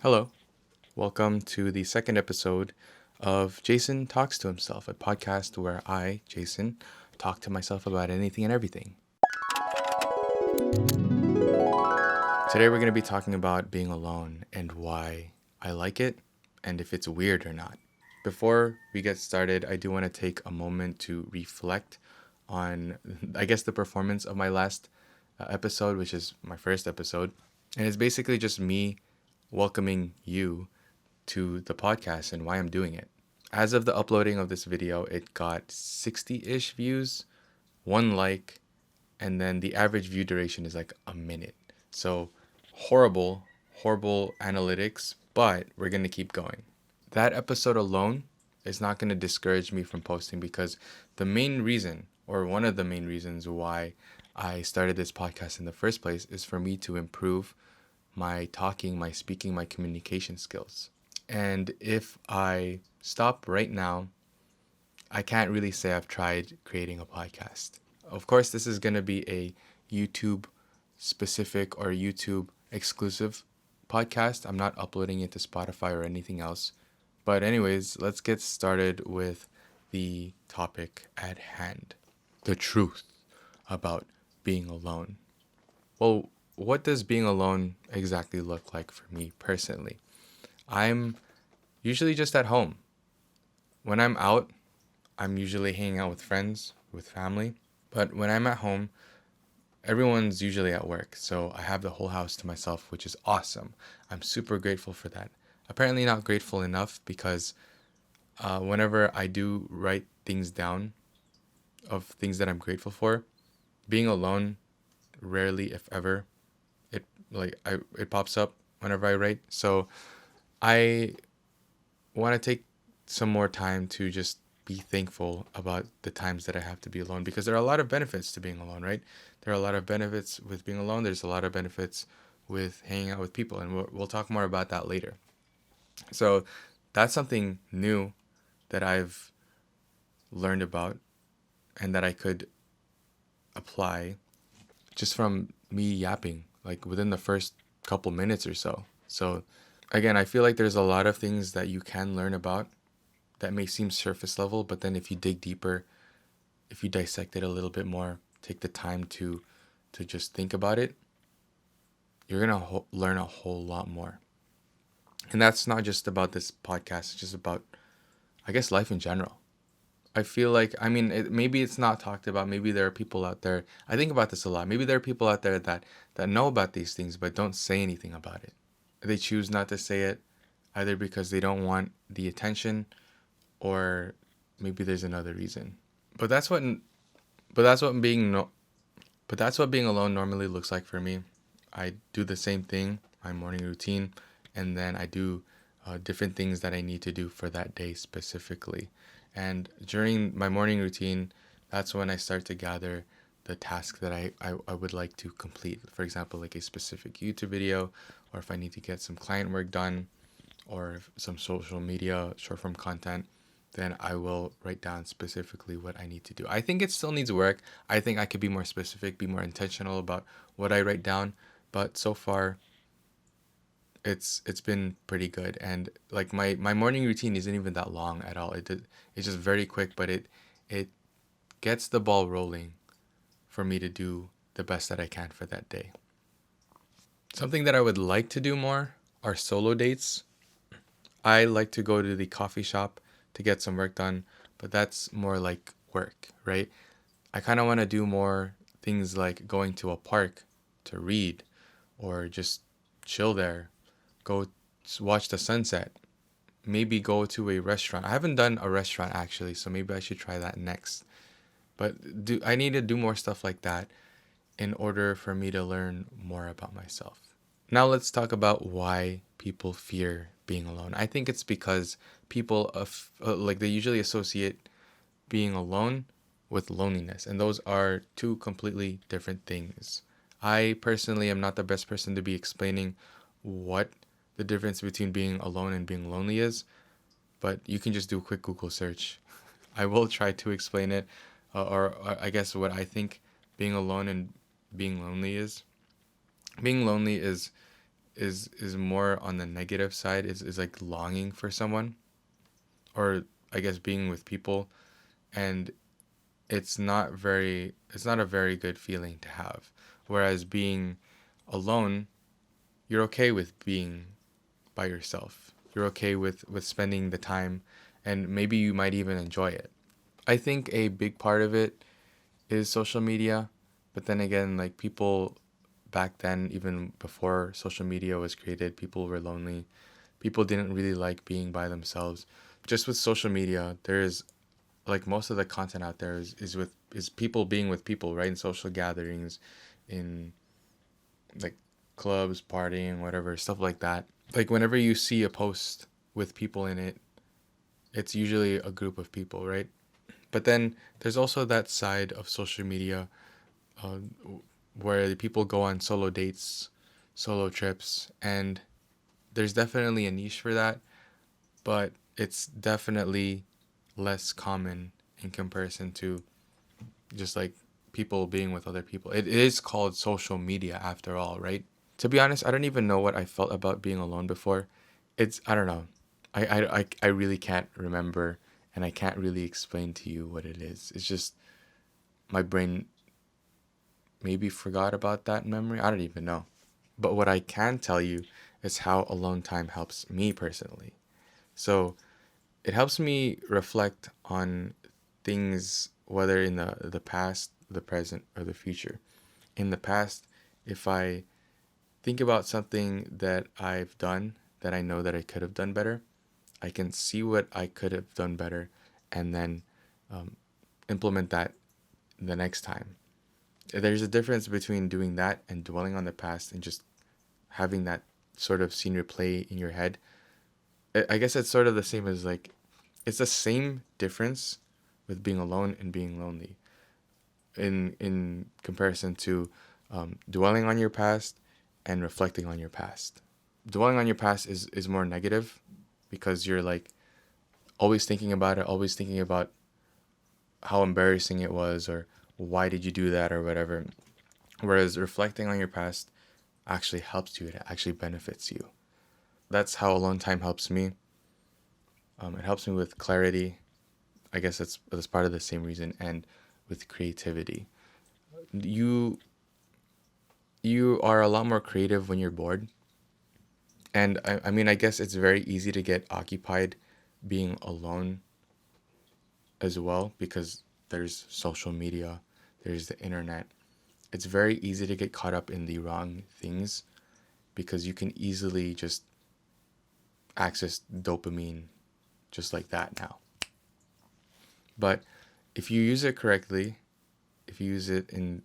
Hello, welcome to the second episode of Jason Talks to Himself, a podcast where I, Jason, talk to myself about anything and everything. Today we're going to be talking about being alone and why I like it and if it's weird or not. Before we get started, I do want to take a moment to reflect on, the performance of my last episode, which is my first episode. And it's basically just me welcoming you to the podcast and why I'm doing it. As of the uploading of this video, it got 60-ish views, one like, and then the average view duration is like a minute. So horrible analytics, but we're going to keep going. That episode alone is not going to discourage me from posting because the main reason, or one of the main reasons why I started this podcast in the first place is for me to improve my talking, my speaking, my communication skills. And if I stop right now, I can't really say I've tried creating a podcast. Of course, this is going to be a YouTube specific or YouTube exclusive podcast. I'm not uploading it to Spotify or anything else. But anyways, let's get started with the topic at hand. The truth about being alone. Well, what does being alone exactly look like for me personally? I'm usually just at home. When I'm out, I'm usually hanging out with friends, with family. But when I'm at home, everyone's usually at work. So I have the whole house to myself, which is awesome. I'm super grateful for that. Apparently not grateful enough because whenever I do write things down of things that I'm grateful for, being alone, rarely if ever, it pops up whenever I write. So I want to take some more time to just be thankful about the times that I have to be alone because there are a lot of benefits to being alone, right? There are a lot of benefits with being alone. There's a lot of benefits with hanging out with people, and we'll talk more about that later. So that's something new that I've learned about and that I could apply just from me yapping, like within the first couple minutes or so. So again, I feel like there's a lot of things that you can learn about that may seem surface level, but then if you dig deeper, if you dissect it a little bit more, take the time to just think about it, you're going to learn a whole lot more. And that's not just about this podcast, it's just about, I guess, life in general. I feel like, maybe it's not talked about. Maybe there are people out there, I think about this a lot. Maybe there are people out there that know about these things, but don't say anything about it. They choose not to say it, either because they don't want the attention, or maybe there's another reason. But that's what being alone normally looks like for me. I do the same thing, my morning routine, and then I do different things that I need to do for that day specifically. And during my morning routine, that's when I start to gather the task that I would like to complete. For example, like a specific YouTube video, or if I need to get some client work done, or some social media short form content, then I will write down specifically what I need to do. I think it still needs work. I think I could be more specific, be more intentional about what I write down. But so far, it's been pretty good. And like my morning routine isn't even that long at all. It's just very quick, but it gets the ball rolling for me to do the best that I can for that day. Something that I would like to do more are solo dates. I like to go to the coffee shop to get some work done, but that's more like work, right? I kind of want to do more things like going to a park to read, or just chill there, go watch the sunset, maybe go to a restaurant. I haven't done a restaurant actually, so maybe I should try that next. But I need to do more stuff like that in order for me to learn more about myself. Now let's talk about why people fear being alone. I think it's because people they usually associate being alone with loneliness, and those are two completely different things. I personally am not the best person to be explaining what the difference between being alone and being lonely is, but you can just do a quick Google search. I will try to explain it, or I guess what I think being alone and being lonely is. Being lonely is is more on the negative side, is like longing for someone, or I guess being with people, and it's not a very good feeling to have. Whereas being alone, you're okay with being by yourself. You're okay with spending the time, and maybe you might even enjoy it. I think a big part of it is social media, but then again, like people back then, even before social media was created, people were lonely. People didn't really like being by themselves. Just with social media, there's like most of the content out there is people being with people, right? In social gatherings, in like clubs, partying, whatever, stuff like that. Like whenever you see a post with people in it, it's usually a group of people, right? But then there's also that side of social media, uh, where the people go on solo dates, solo trips, and there's definitely a niche for that, but it's definitely less common in comparison to just like people being with other people. It is called social media after all, right? To be honest, I don't even know what I felt about being alone before. I don't know. I really can't remember, and I can't really explain to you what it is. It's just my brain maybe forgot about that memory. I don't even know. But what I can tell you is how alone time helps me personally. So it helps me reflect on things, whether in the past, the present, or the future. In the past, if I think about something that I've done that I know that I could have done better, I can see what I could have done better, and then um, implement that the next time. There's a difference between doing that and dwelling on the past and just having that sort of scene replay in your head. I guess it's sort of the same as like, it's the same difference with being alone and being lonely in comparison to dwelling on your past and reflecting on your past. Dwelling on your past is more negative because you're like always thinking about it, always thinking about how embarrassing it was or why did you do that or whatever. Whereas reflecting on your past actually helps you, it actually benefits you. That's how alone time helps me. It helps me with clarity. I guess that's part of the same reason, and with creativity. You you are a lot more creative when you're bored. And I mean, I guess it's very easy to get occupied being alone as well because there's social media, there's the internet. It's very easy to get caught up in the wrong things because you can easily just access dopamine just like that now. But if you use it correctly, if you use it in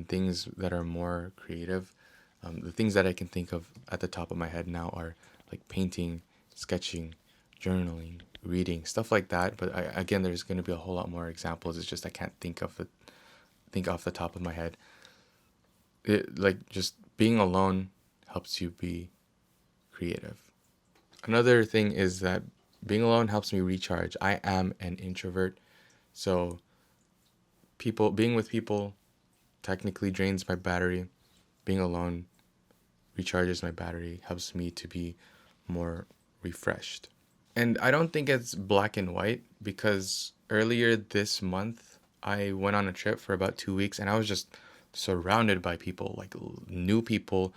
things that are more creative, the things that I can think of at the top of my head now are like painting, sketching, journaling, reading, stuff like that. But again, there's going to be a whole lot more examples. It's just I can't think off the top of my head. Like just being alone helps you be creative. Another thing is that being alone helps me recharge. I am an introvert, so being with people technically drains my battery. Being alone recharges my battery, helps me to be more refreshed. And I don't think it's black and white because earlier this month I went on a trip for about 2 weeks and I was just surrounded by people, like new people,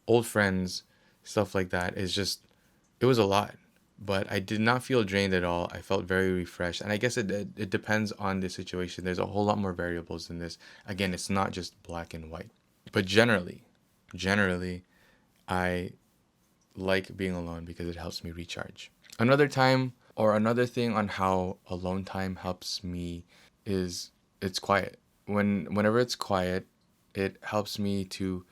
old friends, stuff like that. It was a lot, but I did not feel drained at all. I felt very refreshed. And I guess it depends on the situation. There's a whole lot more variables in this. Again, it's not just black and white. But generally, I like being alone because it helps me recharge. Another time or another thing on how alone time helps me is it's quiet. Whenever it's quiet, it helps me to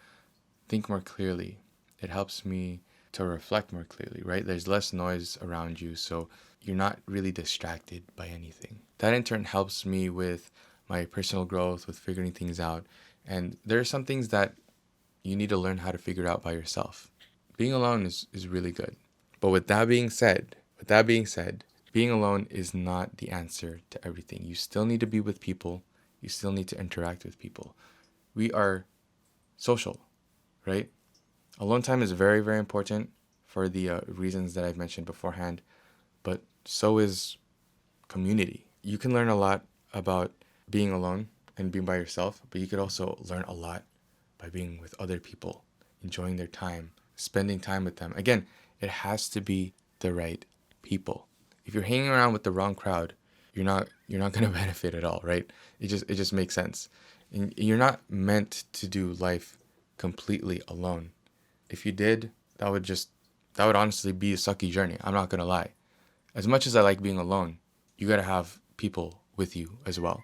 think more clearly. It helps me to reflect more clearly, right? There's less noise around you, so you're not really distracted by anything. That in turn helps me with my personal growth, with figuring things out. And there are some things that you need to learn how to figure out by yourself. Being alone is really good. But with that being said, being alone is not the answer to everything. You still need to be with people. You still need to interact with people. We are social, right? Alone time is very, very important for the reasons that I've mentioned beforehand, but so is community. You can learn a lot about being alone and being by yourself, but you could also learn a lot by being with other people, enjoying their time, spending time with them. Again, it has to be the right people. If you're hanging around with the wrong crowd, you're not going to benefit at all, right? It just makes sense. And you're not meant to do life completely alone. If you did, that would honestly be a sucky journey. I'm not going to lie. As much as I like being alone, you got to have people with you as well.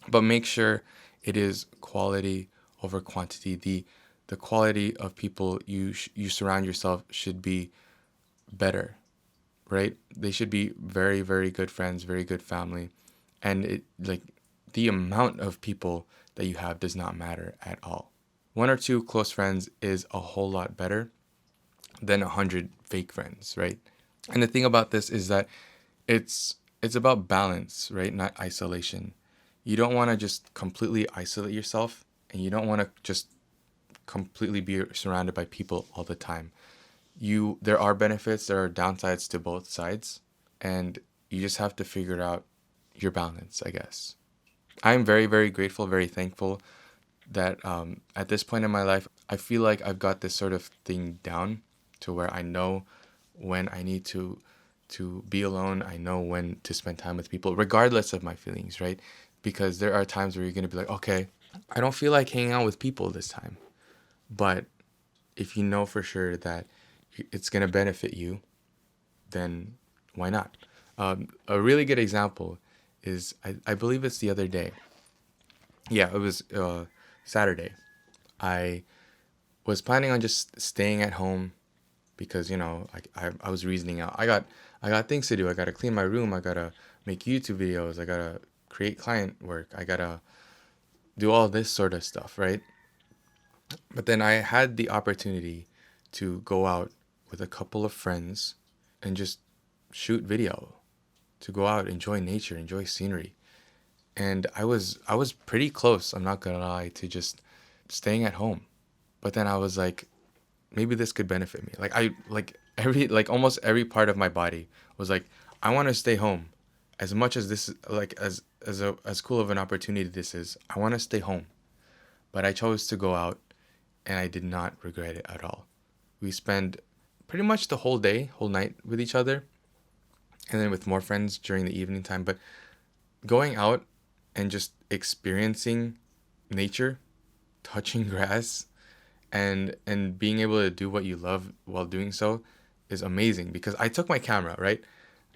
But make sure it is quality over quantity. The quality of people you surround yourself should be better, right? They should be very, very good friends, very good family. And it like the amount of people that you have does not matter at all. One or two close friends is a whole lot better than 100 fake friends, right? And the thing about this is that it's about balance, right? Not isolation. You don't want to just completely isolate yourself, and you don't want to just completely be surrounded by people all the time. There are benefits, there are downsides to both sides, and you just have to figure out your balance, I guess. I'm very, very grateful, very thankful that at this point in my life, I feel like I've got this sort of thing down to where I know when I need to be alone. I know when to spend time with people, regardless of my feelings, right? Because there are times where you're gonna be like, okay, I don't feel like hanging out with people this time. But if you know for sure that it's gonna benefit you, then why not? A really good example is I believe it's the other day. Yeah, it was Saturday. I was planning on just staying at home because I was reasoning out. I got things to do. I gotta clean my room. I gotta make YouTube videos. I gotta create client work. I gotta do all this sort of stuff, right? But then I had the opportunity to go out with a couple of friends and just shoot video, to go out, enjoy nature, enjoy scenery. And I was pretty close, I'm not gonna lie, to just staying at home. But then I was like, maybe this could benefit me. Like almost every part of my body was like, I want to stay home. As much as this like as cool of an opportunity this is, I want to stay home. But I chose to go out, and I did not regret it at all. We spent pretty much the whole day, whole night with each other, and then with more friends during the evening time. But going out and just experiencing nature, touching grass, and being able to do what you love while doing so is amazing, because I took my camera, right?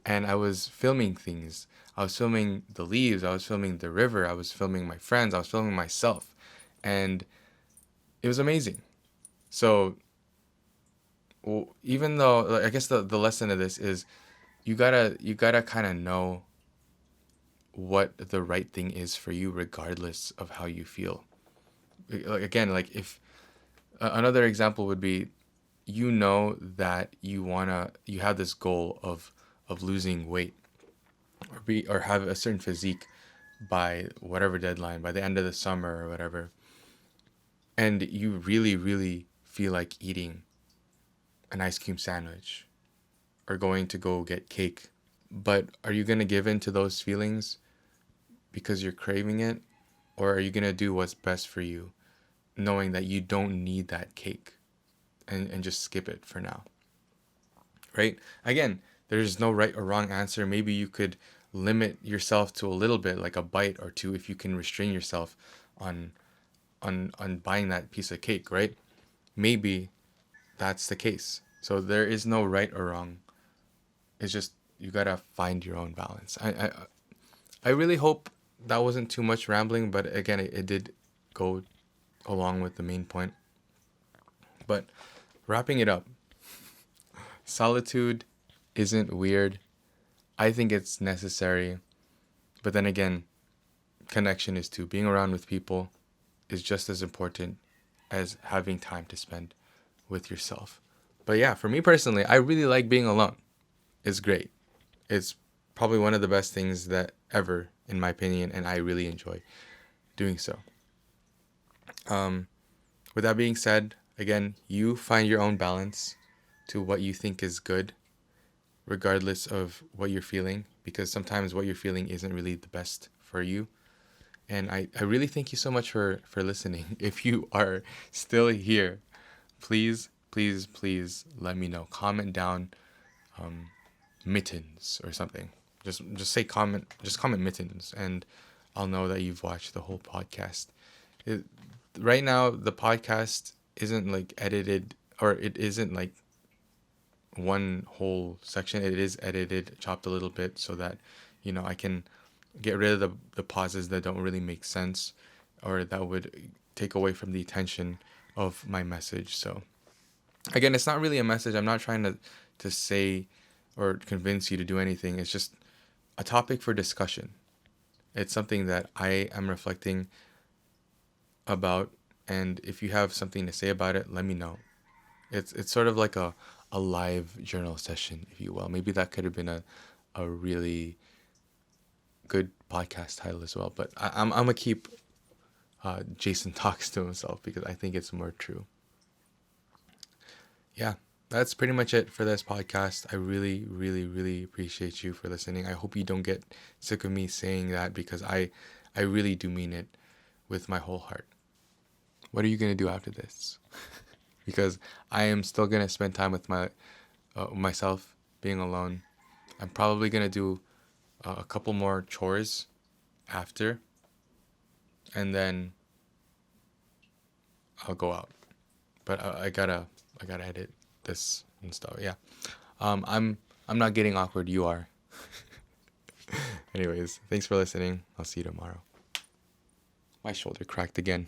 And I was filming things. I was filming the leaves, I was filming the river, I was filming my friends, I was filming myself. And it was amazing. So even though, like, I guess the lesson of this is you gotta kind of know what the right thing is for you regardless of how you feel. Like, again, like if another example would be, that you have this goal of losing weight, or have a certain physique by whatever deadline, by the end of the summer or whatever, and you really, really feel like eating an ice cream sandwich or going to go get cake. But are you going to give in to those feelings because you're craving it? Or are you going to do what's best for you, knowing that you don't need that cake, and just skip it for now? Right? Again, there's no right or wrong answer. Maybe you could limit yourself to a little bit, like a bite or two, if you can restrain yourself on on buying that piece of cake, right? Maybe that's the case. So there is no right or wrong. It's just you gotta find your own balance. I really hope that wasn't too much rambling, but again, it did go along with the main point. But wrapping it up, solitude isn't weird. I think it's necessary. But then again, connection is too. Being around with people is just as important as having time to spend with yourself. But yeah, for me personally, I really like being alone. It's great. It's probably one of the best things that ever, in my opinion, and I really enjoy doing so. With that being said, Again, you find your own balance to what you think is good, regardless of what you're feeling, because sometimes what you're feeling isn't really the best for you. And I really thank you so much for listening. If you are still here, please, please, please let me know. Comment down mittens or something. Just say comment, just comment mittens, and I'll know that you've watched the whole podcast. It, right now, the podcast isn't like edited, or it isn't like one whole section. It is edited, chopped a little bit so that, I can get rid of the pauses that don't really make sense or that would take away from the attention of my message. So again, it's not really a message. I'm not trying to say or convince you to do anything. It's just a topic for discussion. It's something that I am reflecting about, and if you have something to say about it, let me know. It's sort of like a live journal session, if you will. Maybe that could have been a really good podcast title as well. But I'm gonna keep Jason talks to himself because I think it's more true. Yeah, that's pretty much it for this podcast. I really, really, really appreciate you for listening. I hope you don't get sick of me saying that because I really do mean it with my whole heart. What are you gonna do after this? Because I am still gonna spend time with myself, being alone. I'm probably gonna do a couple more chores after, and then I'll go out. But I gotta edit this and stuff. Yeah. I'm not getting awkward. You are. Anyways, thanks for listening. I'll see you tomorrow. My shoulder cracked again.